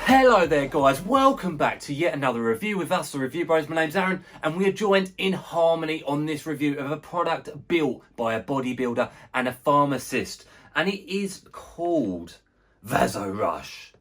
Hello there guys, welcome back to yet another review with us, the Review Bros. My name's Aaron and we are joined in harmony on this review of a product built by a bodybuilder and a pharmacist, and it is called VASORUSH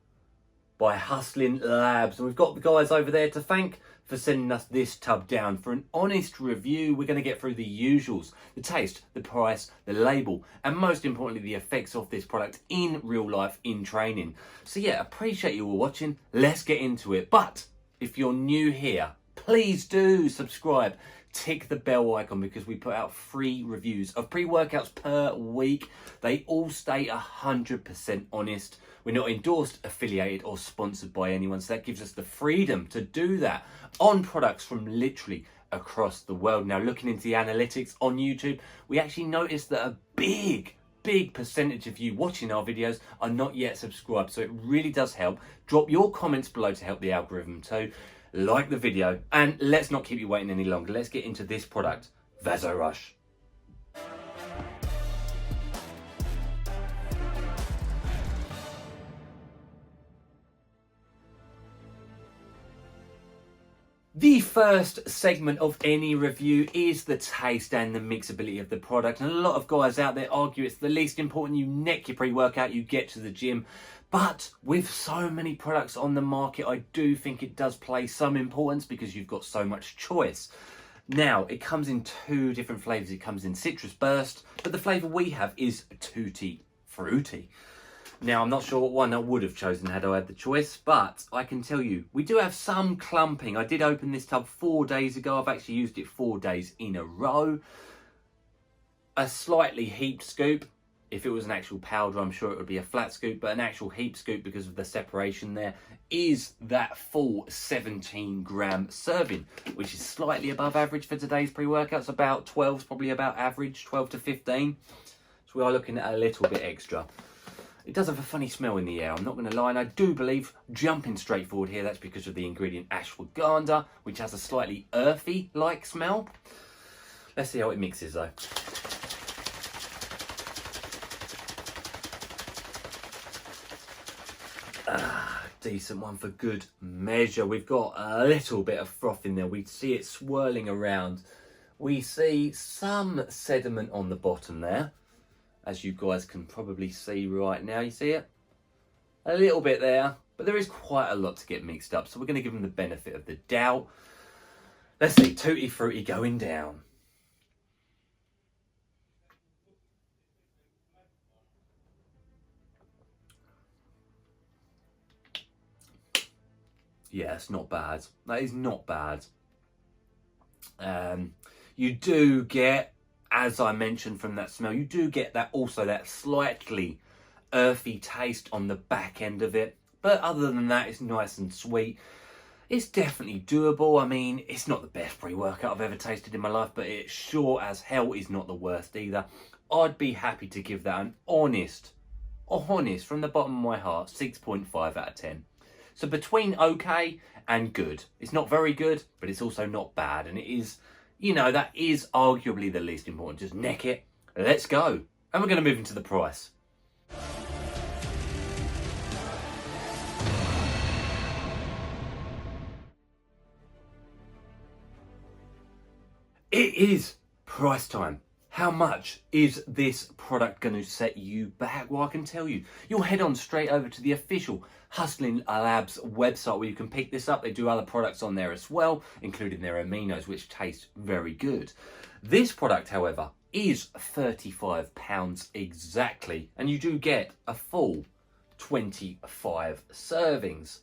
by Hustlin Labz. And we've got the guys over there to thank for sending us this tub down for an honest review. We're going to get through the usuals, the taste, the price, the label, and most importantly the effects of this product in real life in training. So yeah, appreciate you all watching. Let's get into it. But if you're new here, please do subscribe, tick the bell icon, because we put out free reviews of pre-workouts per week. They all stay 100% honest. We're not endorsed, affiliated or sponsored by anyone, so that gives us the freedom to do that on products from literally across the world. Now, looking into the analytics on YouTube, we actually noticed that a big percentage of you watching our videos are not yet subscribed, so it really does help. Drop your comments below to help the algorithm too. Like the video, and let's not keep you waiting any longer. Let's get into this product, VASORUSH. The first segment of any review is the taste and the mixability of the product. And a lot of guys out there argue it's the least important. You neck your pre-workout, you get to the gym. But with so many products on the market, I do think it does play some importance because you've got so much choice. Now, it comes in two different flavours. It comes in Citrus Burst, but the flavour we have is Tutti Frutti. Now, I'm not sure what one I would have chosen had I had the choice, but I can tell you, we do have some clumping. I did open this tub 4 days ago. I've actually used it 4 days in a row. A slightly heaped scoop. If it was an actual powder, I'm sure it would be a flat scoop, but an actual heap scoop, because of the separation there, is that full 17-gram serving, which is slightly above average for today's pre-workouts. About 12 is probably about average, 12 to 15. So we are looking at a little bit extra. It does have a funny smell in the air, I'm not going to lie, and I do believe, jumping straight forward here, that's because of the ingredient ashwagandha, which has a slightly earthy-like smell. Let's see how it mixes though. Decent one for good measure. We've got a little bit of froth in there. We see it swirling around. We see some sediment on the bottom there, as you guys can probably see right now. You see it? A little bit there, but there is quite a lot to get mixed up, so we're going to give them the benefit of the doubt. Let's see, Tutti Frutti going down. Yeah, it's not bad. That is not bad. You do get, as I mentioned from that smell, you do get that also that slightly earthy taste on the back end of it. But other than that, it's nice and sweet. It's definitely doable. I mean, it's not the best pre-workout I've ever tasted in my life, but it sure as hell is not the worst either. I'd be happy to give that an honest, from the bottom of my heart, 6.5 out of 10. So between okay and good. It's not very good, but it's also not bad. And it is, you know, that is arguably the least important. Just neck it. Let's go. And we're going to move into the price. It is price time. How much is this product going to set you back? Well, I can tell you, you'll head on straight over to the official Hustlin Labz website where you can pick this up. They do other products on there as well, including their aminos, which taste very good. This product, however, is £35 exactly, and you do get a full 25 servings.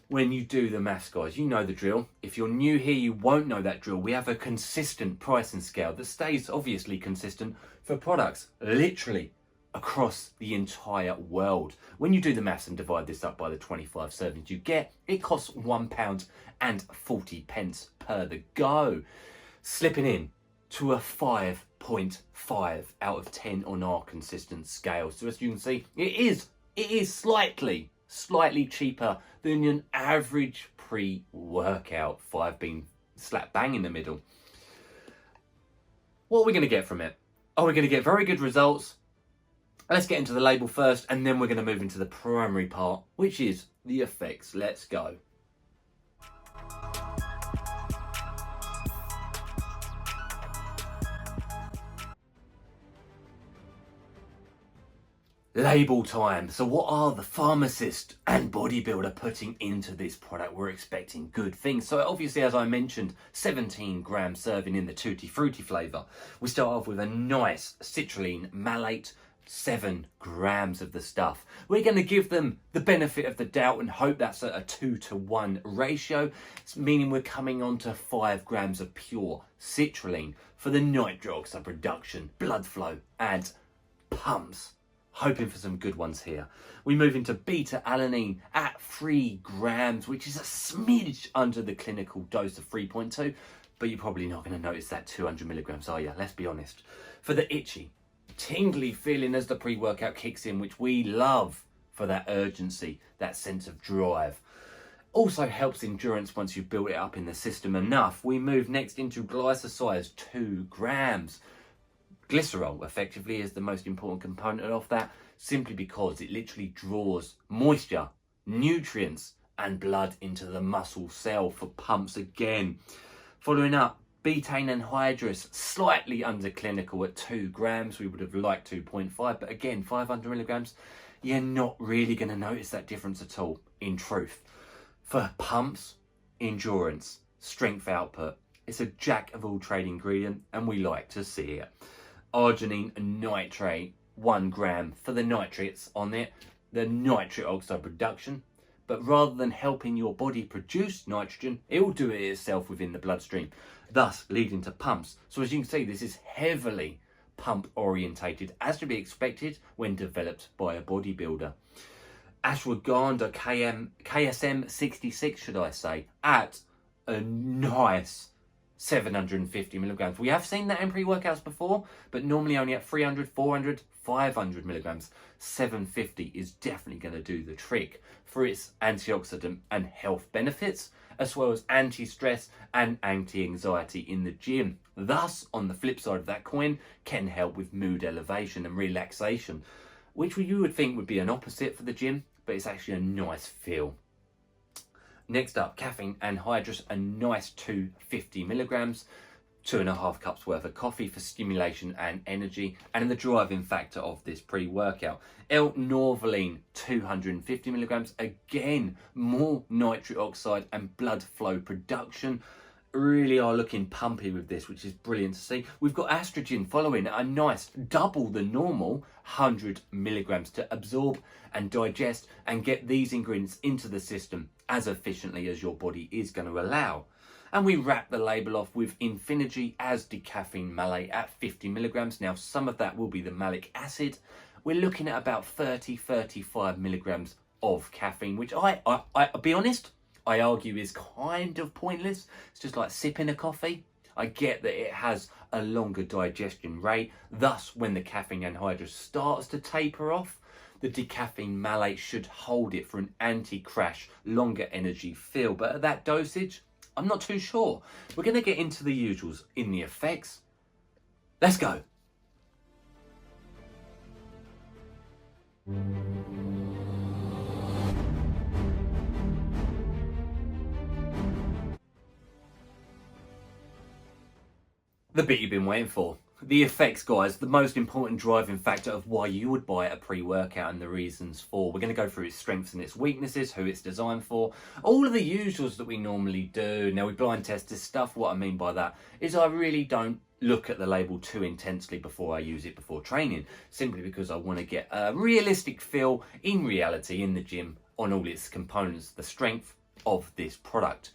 When you do the maths, guys, you know the drill. If you're new here, you won't know that drill. We have a consistent pricing scale that stays obviously consistent for products literally across the entire world. When you do the maths and divide this up by the 25 servings you get, it costs £1.40 per the go, slipping in to a 5.5 out of 10 on our consistent scale. So as you can see, it is slightly cheaper than an average pre-workout, 5 being slap bang in the middle. What are we going to get from it? Oh, we're going to get very good results. Let's get into the label first, and then we're going to move into the primary part, which is the effects. Let's go. Label time. So what are the Pharmacist and Bodybuilder putting into this product? We're expecting good things. So obviously, as I mentioned, 17-gram serving in the Tutti Frutti flavour. We start off with a nice citrulline malate, 7 grams of the stuff. We're going to give them the benefit of the doubt and hope that's at a 2-to-1 ratio, meaning we're coming on to 5 grams of pure citrulline for the nitric oxide production, blood flow and pumps. Hoping for some good ones here. We move into beta-alanine at 3 grams, which is a smidge under the clinical dose of 3.2, but you're probably not going to notice that 200 milligrams, are you? Let's be honest. For the itchy, tingly feeling as the pre-workout kicks in, which we love for that urgency, that sense of drive. Also helps endurance once you've built it up in the system enough. We move next into glycosides, 2 grams. Glycerol effectively is the most important component of that, simply because it literally draws moisture, nutrients and blood into the muscle cell for pumps again. Following up, betaine anhydrous, slightly under clinical at 2 grams. We would have liked 2.5, but again, 500 milligrams, you're not really going to notice that difference at all, in truth. For pumps, endurance, strength output, it's a jack of all trade ingredient and we like to see it. Arginine nitrate, 1 gram for the nitrates on it, the nitric oxide production. But rather than helping your body produce nitrogen, it will do it itself within the bloodstream, thus leading to pumps. So as you can see, this is heavily pump orientated, as to be expected when developed by a bodybuilder. Ashwagandha KSM 66, should I say, at a nice 750 milligrams. We have seen that in pre-workouts before, but normally only at 300, 400, 500 milligrams. 750 is definitely going to do the trick for its antioxidant and health benefits, as well as anti-stress and anti-anxiety in the gym. Thus, on the flip side of that coin, can help with mood elevation and relaxation, which you would think would be an opposite for the gym, but it's actually a nice feel. Next up, caffeine anhydrous, a nice 250 milligrams, 2.5 cups worth of coffee for stimulation and energy, and the driving factor of this pre-workout. L-norvaline, 250 milligrams, again, more nitric oxide and blood flow production. Really are looking pumpy with this, which is brilliant to see. We've got estrogen following a nice double the normal 100 milligrams to absorb and digest and get these ingredients into the system as efficiently as your body is going to allow. And we wrap the label off with Infinergy as decaffeine malate at 50 milligrams. Now, some of that will be the malic acid. We're looking at about 30-35 milligrams of caffeine, which I'll be honest, I argue is kind of pointless. It's just like sipping a coffee. I get that it has a longer digestion rate. Thus, when the caffeine anhydrous starts to taper off, the decaffeine malate should hold it for an anti-crash, longer energy feel. But at that dosage, I'm not too sure. We're going to get into the usuals in the effects. Let's go. The bit you've been waiting for. The effects, guys, the most important driving factor of why you would buy a pre-workout and the reasons for. We're going to go through its strengths and its weaknesses, who it's designed for, all of the usuals that we normally do. Now, we blind test this stuff. What I mean by that is I really don't look at the label too intensely before I use it before training, simply because I want to get a realistic feel in reality in the gym on all its components, the strength of this product.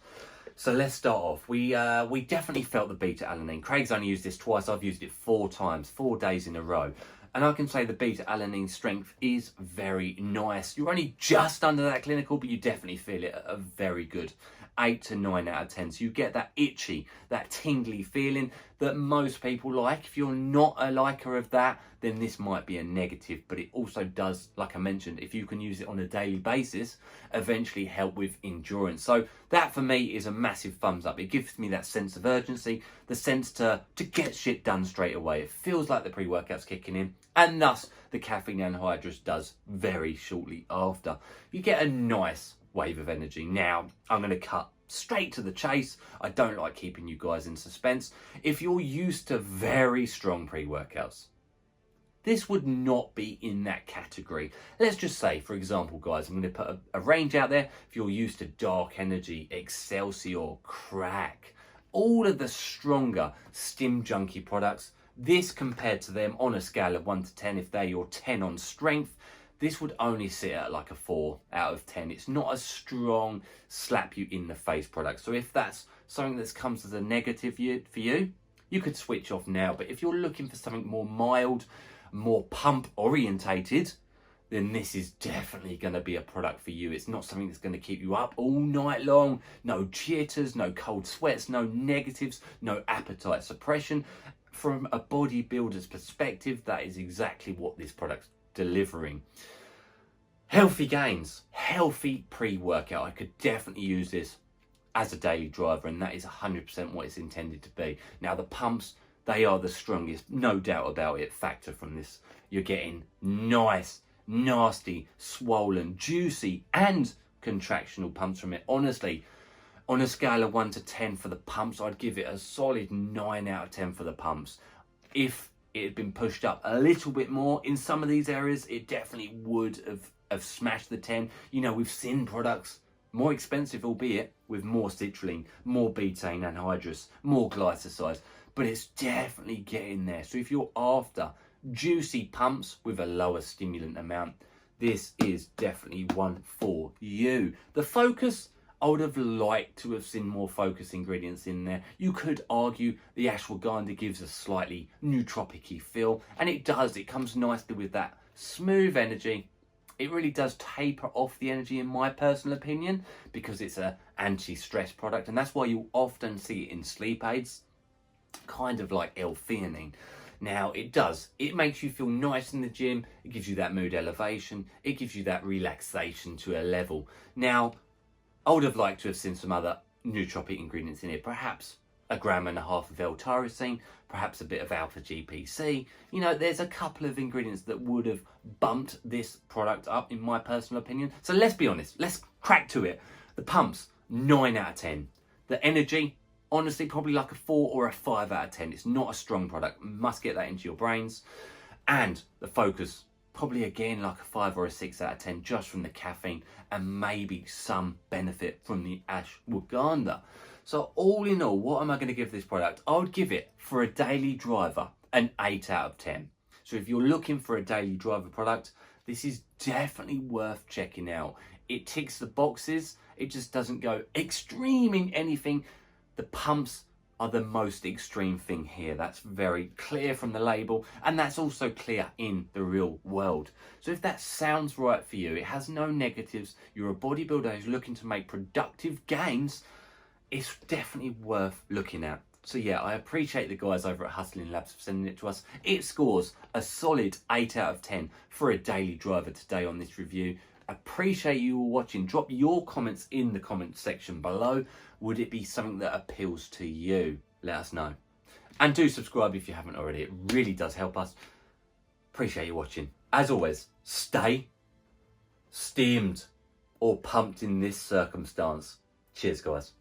So let's start off. We definitely felt the beta-alanine. Craig's only used this twice. I've used it 4 times, 4 days in a row. And I can say the beta-alanine strength is very nice. You're only just under that clinical, but you definitely feel it at a very good 8 to 9 out of 10. So you get that itchy, that tingly feeling that most people like. If you're not a liker of that, then this might be a negative. But it also does, like I mentioned, if you can use it on a daily basis, eventually help with endurance. So that for me is a massive thumbs up. It gives me that sense of urgency, the sense to get shit done straight away. It feels like the pre-workout's kicking in, and thus the caffeine anhydrous does very shortly after. You get a nice wave of energy. Now, I'm going to cut straight to the chase. I don't like keeping you guys in suspense. If you're used to very strong pre-workouts, this would not be in that category. Let's just say, for example, guys, I'm going to put a range out there. If you're used to Dark Energy, Excelsior, Crack, all of the stronger Stim Junkie products, this compared to them on a scale of 1 to 10, if they're your 10 on strength, this would only sit at like a 4 out of 10. It's not a strong slap you in the face product. So if that's something that comes as a negative for you, you could switch off now. But if you're looking for something more mild, more pump orientated, then this is definitely going to be a product for you. It's not something that's going to keep you up all night long. No jitters, no cold sweats, no negatives, no appetite suppression. From a bodybuilder's perspective, that is exactly what this product's delivering. Healthy gains, healthy pre-workout. I could definitely use this as a daily driver, and that is 100% what it's intended to be. Now, the pumps, they are the strongest, no doubt about it, factor from this. You're getting nice, nasty, swollen, juicy, and contractional pumps from it. Honestly, on a scale of 1 to 10 for the pumps, I'd give it a solid 9 out of 10 for the pumps. If it had been pushed up a little bit more in some of these areas, it definitely would have smashed the 10. You know, we've seen products more expensive, albeit with more citrulline, more betaine anhydrous, more glycosides, but it's definitely getting there. So if you're after juicy pumps with a lower stimulant amount, this is definitely one for you. The focus, I would have liked to have seen more focus ingredients in there. You could argue the ashwagandha gives a slightly nootropic-y feel, and it does. It comes nicely with that smooth energy. It really does taper off the energy, in my personal opinion, because it's an anti-stress product, and that's why you often see it in sleep aids, kind of like L-theanine. Now, it does. It makes you feel nice in the gym. It gives you that mood elevation. It gives you that relaxation to a level. Now, I would have liked to have seen some other nootropic ingredients in here, perhaps 1.5 grams of L-tyrosine, perhaps a bit of alpha GPC. You know, there's a couple of ingredients that would have bumped this product up, in my personal opinion. So let's be honest, let's crack to it. The pumps, 9 out of 10. The energy, honestly, probably like a 4 or a 5 out of 10. It's not a strong product. Must get that into your brains. And the focus, probably again like a 5 or a 6 out of 10, just from the caffeine and maybe some benefit from the ashwagandha. So all in all, what am I going to give this product? I would give it, for a daily driver, an 8 out of 10. So if you're looking for a daily driver product, this is definitely worth checking out. It ticks the boxes. It just doesn't go extreme in anything. The pumps are the most extreme thing here. That's very clear from the label, and that's also clear in the real world. So if that sounds right for you, it has no negatives, you're a bodybuilder who's looking to make productive gains, it's definitely worth looking at. So yeah, I appreciate the guys over at Hustlin Labz for sending it to us. It scores a solid 8 out of 10 for a daily driver today on this review. Appreciate you all watching. Drop your comments in the comment section below. Would it be something that appeals to you? Let us know. And do subscribe if you haven't already. It really does help us. Appreciate you watching. As always, stay steamed or pumped in this circumstance. Cheers, guys.